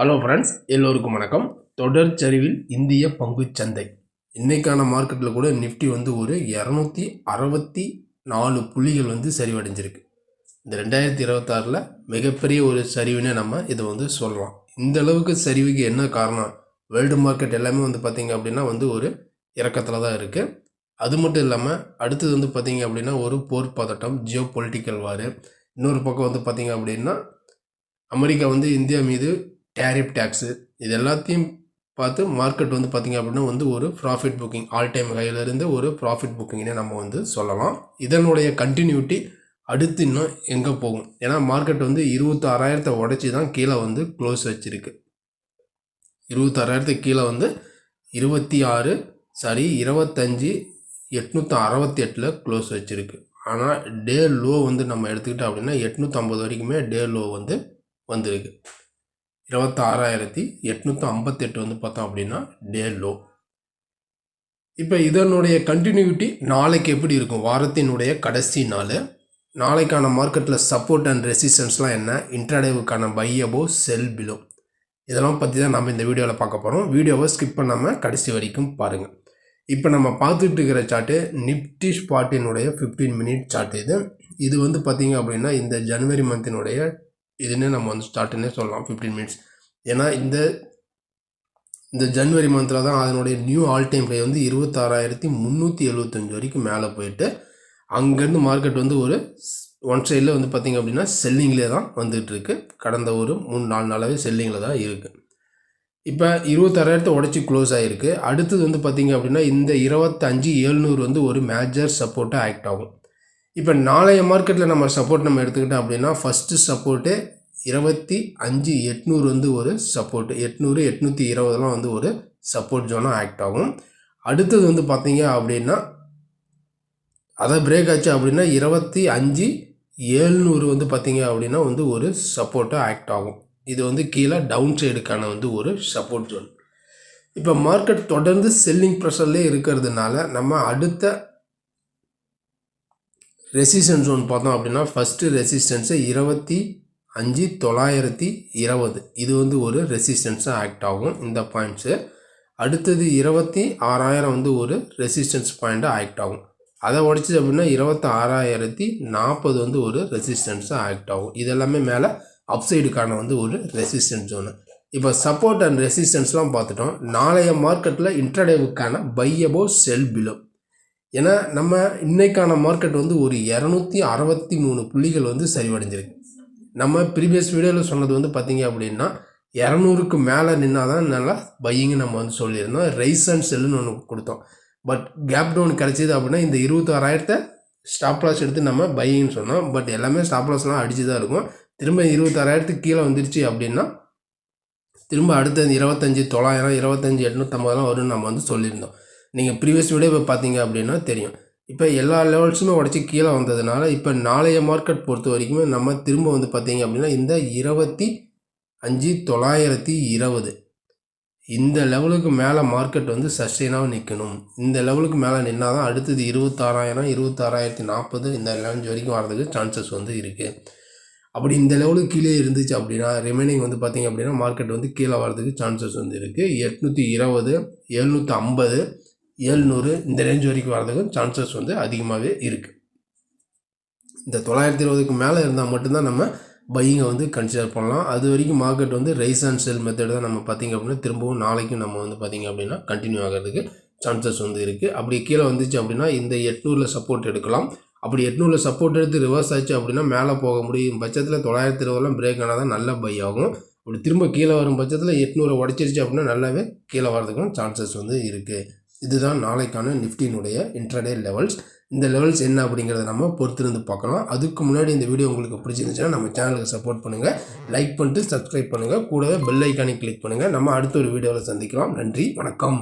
Hello friends, எல்லோருக்கும் வணக்கம். தொடர் சரிவில் இந்திய பங்குச் சந்தை இன்றைக்கான மார்க்கெட்டில் கூட நிஃப்டி ஒரு 264 புள்ளிகள் சரிவடைஞ்சிருக்கு. இந்த 2026 மிகப்பெரிய ஒரு சரிவுன்னு நம்ம இதை சொல்லலாம். இந்த அளவுக்கு சரிவுக்கு என்ன காரணம்? வேர்ல்டு மார்க்கெட் எல்லாமே பார்த்திங்க அப்படின்னா ஒரு இறக்கத்தில் தான் இருக்குது. அது மட்டும் இல்லாமல் அடுத்தது பார்த்திங்க அப்படின்னா ஒரு போர் பதட்டம், ஜியோ பொலிட்டிக்கல் வார். இன்னொரு பக்கம் பார்த்திங்க அப்படின்னா அமெரிக்கா இந்தியா மீது டேரிஃப் டேக்ஸு இது எல்லாத்தையும் பார்த்து மார்க்கெட் பார்த்திங்க அப்படின்னா ஒரு ப்ராஃபிட் புக்கிங், ஆல் டைம் ஹையிலேருந்து ஒரு ப்ராஃபிட் புக்கிங்னே நம்ம சொல்லலாம். இதனுடைய கண்டினியூட்டி அடுத்து இன்னும் எங்கே போகும்? ஏன்னா மார்க்கெட் 26,000 உடச்சி தான் கீழே க்ளோஸ் வச்சுருக்கு. 26,000 கீழே 25,868 க்ளோஸ் வச்சுருக்கு. ஆனால் டே லோ நம்ம எடுத்துக்கிட்டோம் அப்படின்னா 850 வரைக்குமே டே லோ வந்திருக்கு. 26,858 பார்த்தோம் அப்படின்னா டே லோ. இப்போ இதனுடைய கண்டினியூட்டி நாளைக்கு எப்படி இருக்கும்? வாரத்தினுடைய கடைசி நாள். நாளைக்கான மார்க்கெட்டில் சப்போர்ட் அண்ட் ரெசிஸ்டன்ஸ்லாம் என்ன? இன்ட்ராடேவுக்கான பை அபோவ், செல் பிலோ, இதெல்லாம் பற்றி தான் நம்ம இந்த வீடியோவில் பார்க்க போகிறோம். வீடியோவை ஸ்கிப் பண்ணாமல் கடைசி வரைக்கும் பாருங்கள். இப்போ நம்ம பார்த்துட்டு இருக்கிற சார்ட்டு நிஃப்டி ஸ்பாட்டினுடைய 15 மினிட் சார்ட். இது பார்த்திங்க அப்படின்னா இந்த ஜனவரி மந்தினுடைய இதுன்னு நம்ம ஸ்டார்ட்டுன்னே சொல்லலாம் 15 மினிட்ஸ். ஏன்னா இந்த ஜனவரி மந்தில் தான் அதனுடைய நியூ ஆல் டைம் ஹை 26,375 வரைக்கும் மேலே போயிட்டு அங்கேருந்து மார்க்கெட் ஒரு ஒன் சைடில் பார்த்திங்க அப்படின்னா செல்லிங்லேயே தான் வந்துகிட்ருக்கு. கடந்த ஒரு 3-4 நாளாகவே செல்லிங்கில் தான் இருக்குது. இப்போ 26,000 உடச்சி க்ளோஸ் ஆகிருக்கு. அடுத்தது பார்த்திங்க அப்படின்னா இந்த 25,700 ஒரு மேஜர் சப்போர்ட்டாக ஆக்ட் ஆகும். இப்போ நாளைய மார்க்கெட்டில் நம்ம சப்போர்ட் நம்ம எடுத்துக்கிட்டோம் அப்படின்னா ஃபஸ்ட்டு சப்போர்ட்டு 25,800 ஒரு சப்போர்ட்டு, 800 820 ஒரு சப்போர்ட் ஜோனாக ஆக்ட் ஆகும். அடுத்தது பார்த்திங்க அப்படின்னா அதை பிரேக் ஆச்சு அப்படின்னா 25,700 பார்த்திங்க அப்படின்னா ஒரு சப்போர்ட்டாக ஆக்ட் ஆகும். இது கீழே டவுன் சைடுக்கான ஒரு சப்போர்ட் ஜோன். இப்போ மார்க்கெட் தொடர்ந்து செல்லிங் ப்ரெஷர்லேயே இருக்கிறதுனால நம்ம அடுத்த ரெசிஸ்டன்ஸ் ஜோன் பார்த்தோம் அப்படின்னா ஃபஸ்ட்டு ரெசிஸ்டன்ஸு 25,920 இது ஒரு ரெசிஸ்டன்ஸாக ஆக்ட் ஆகும் இந்த பாயிண்ட்ஸு. அடுத்தது 26,000 ஒரு ரெசிஸ்டன்ஸ் பாயிண்ட்டாக ஆக்ட் ஆகும். அதை உடச்சி அப்படின்னா 26,040 ஒரு ரெசிஸ்டன்ஸாக ஆக்ட் ஆகும். இதெல்லாமே மேலே அப்சைடுக்கான ஒரு ரெசிஸ்டன்ஸ் ஜோனு. இப்போ சப்போர்ட் அண்ட் ரெசிஸ்டன்ஸ்லாம் பார்த்துட்டோம். நாளைய மார்க்கெட்டில் இன்ட்ராடேவுக்கான பை அபோவ், செல் பிலோ. ஏன்னா நம்ம இன்றைக்கான மார்க்கெட் ஒரு 263 புள்ளிகள் சரிவடைஞ்சிருக்கு. நம்ம ப்ரீவியஸ் வீடியோவில் சொன்னது பார்த்திங்க அப்படின்னா 200க்கு மேலே நின்னால் தான் நல்லா பையிங்கு நம்ம சொல்லியிருந்தோம். ரைஸ் அண்ட் செல்லுன்னு ஒன்று கொடுத்தோம். பட் கேப் டவுன் கிடச்சிது அப்படின்னா இந்த 26,000 ஸ்டாப் லாஸ் எடுத்து நம்ம பையிங்னு சொன்னோம். பட் எல்லாமே ஸ்டாப் லாஸ்லாம் அடிச்சு தான் இருக்கும். திரும்ப 26,000 கீழே வந்துருச்சு அப்படின்னா திரும்ப அடுத்த 25,900 25,850 வரும்னு நம்ம சொல்லியிருந்தோம். நீங்கள் ப்ரீவியஸ் வீடியோ பார்த்தீங்க அப்படின்னா தெரியும். இப்போ எல்லா லெவல்ஸுமே உடச்சி கீழே வந்ததுனால இப்போ நாளைய மார்க்கெட் பொறுத்த வரைக்குமே நம்ம திரும்ப பார்த்தீங்க அப்படின்னா இந்த 25,920 இந்த லெவலுக்கு மேலே மார்க்கெட் சஸ்டெயினாக நிற்கணும். இந்த லெவலுக்கு மேலே நின்னால் தான் அடுத்தது 26,000 26,040 இந்த லெவல் வரைக்கும் வரதுக்கு சான்சஸ் இருக்குது. அப்படி இந்த லெவலுக்கு கீழே இருந்துச்சு அப்படின்னா ரிமைனிங் பார்த்திங்க அப்படின்னா மார்க்கெட் கீழே வரதுக்கு சான்சஸ் இருக்குது. 820 750 700 இந்த ரேஞ்ச் வரைக்கும் வரதுக்கு சான்சஸ் அதிகமாகவே இருக்குது. இந்த 920க்கு மேலே இருந்தால் மட்டும்தான் நம்ம பையிங்கை கன்சிடர் பண்ணலாம். அது வரைக்கும் market rice and sell method தான் நம்ம பார்த்திங்க அப்படின்னா திரும்பவும் நாளைக்கும் நம்ம பார்த்திங்க அப்படின்னா கண்டினியூ ஆகிறதுக்கு சான்சஸ் இருக்குது. அப்படி கீழே வந்துச்சு அப்படின்னா இந்த 800 சப்போர்ட் எடுக்கலாம். அப்படி 800 சப்போர்ட் எடுத்து ரிவர்ஸ் ஆச்சு அப்படின்னா மேலே போக முடியும் பட்சத்தில் 920 பிரேக் ஆனால் தான் நல்ல பை ஆகும். அப்படி திரும்ப கீழே வரும் பட்சத்தில் 800 உடச்சிருச்சு அப்படின்னா நல்லாவே கீழே வரதுக்கும் சான்சஸ் இருக்குது. இதுதான் நாளைக்கான நிஃப்டியினுடைய இன்ட்ராடே லெவல்ஸ். இந்த லெவல்ஸ் என்ன அப்படிங்கிறத நம்ம பொறுத்திருந்து பார்க்கலாம். அதுக்கு முன்னாடி இந்த வீடியோ உங்களுக்கு பிடிச்சிருந்துச்சுன்னா நம்ம சேனலுக்கு சப்போர்ட் பண்ணுங்கள், லைக் பண்ணிட்டு சப்ஸ்கிரைப் பண்ணுங்கள், கூடவே பெல் ஐக்கானை கிளிக் பண்ணுங்கள். நம்ம அடுத்த ஒரு வீடியோவில் சந்திக்கலாம். நன்றி, வணக்கம்.